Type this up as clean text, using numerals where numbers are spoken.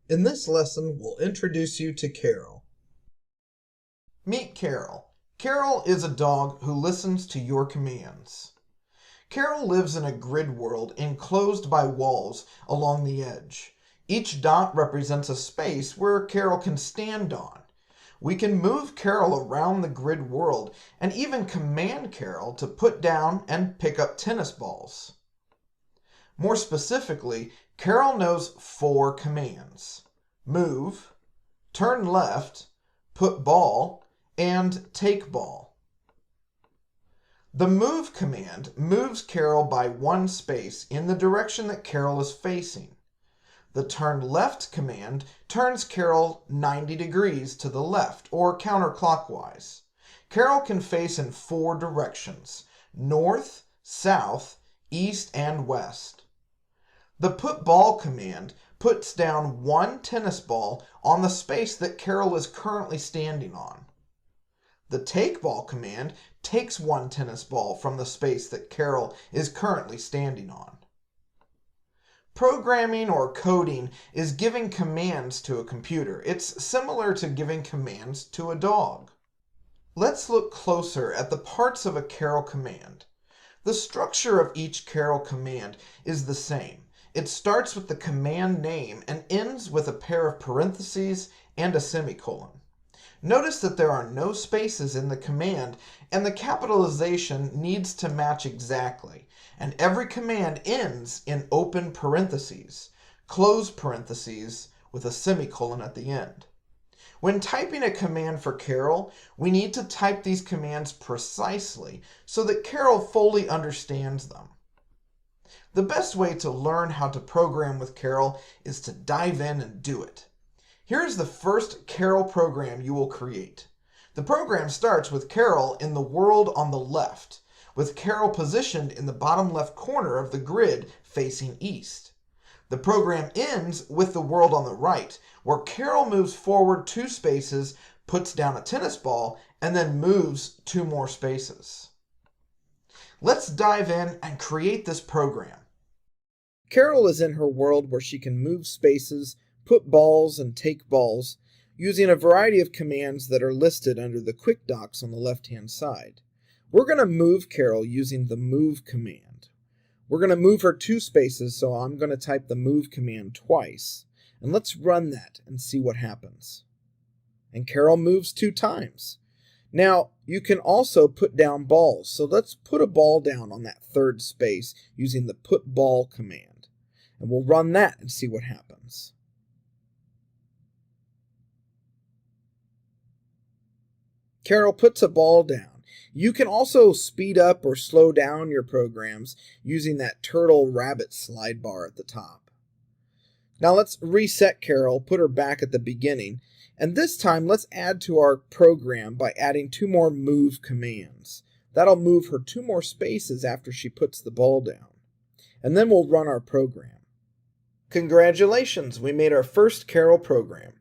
In this lesson, we'll introduce you to Karel. Meet Karel. Karel is a dog who listens to your commands. Karel lives in a grid world enclosed by walls along the edge. Each dot represents a space where Karel can stand on. We can move Karel around the grid world and even command Karel to put down and pick up tennis balls. More specifically, Karel knows 4 commands: move, turn left, put ball, and take ball. The move command moves Karel by 1 space in the direction that Karel is facing. The turn left command turns Karel 90 degrees to the left or counterclockwise. Karel can face in 4 directions: north, south, east, and west. The put ball command puts down 1 tennis ball on the space that Karel is currently standing on. The take ball command takes 1 tennis ball from the space that Karel is currently standing on. Programming or coding is giving commands to a computer. It's similar to giving commands to a dog. Let's look closer at the parts of a Karel command. The structure of each Karel command is the same. It starts with the command name and ends with a pair of parentheses and a semicolon. Notice that there are no spaces in the command, and the capitalization needs to match exactly. And every command ends in open parentheses, close parentheses with a semicolon at the end. When typing a command for Karel, we need to type these commands precisely so that Karel fully understands them. The best way to learn how to program with Karel is to dive in and do it. Here's the first Karel program you will create. The program starts with Karel in the world on the left, with Karel positioned in the bottom left corner of the grid facing east. The program ends with the world on the right, where Karel moves forward 2 spaces, puts down a tennis ball, and then moves 2 more spaces. Let's dive in and create this program. Karel is in her world where she can move spaces, put balls, and take balls using a variety of commands that are listed under the quick docs on the left-hand side. We're going to move Karel using the move command. We're going to move her 2 spaces, so I'm going to type the move command twice. And let's run that and see what happens. And Karel moves 2 times. Now, you can also put down balls, so let's put a ball down on that 3rd space using the put ball command. And we'll run that and see what happens. Karel puts a ball down. You can also speed up or slow down your programs using that turtle rabbit slide bar at the top. Now let's reset Karel, put her back at the beginning, and this time let's add to our program by adding 2 more move commands. That'll move her 2 more spaces after she puts the ball down. And then we'll run our program. Congratulations, we made our first Karel program.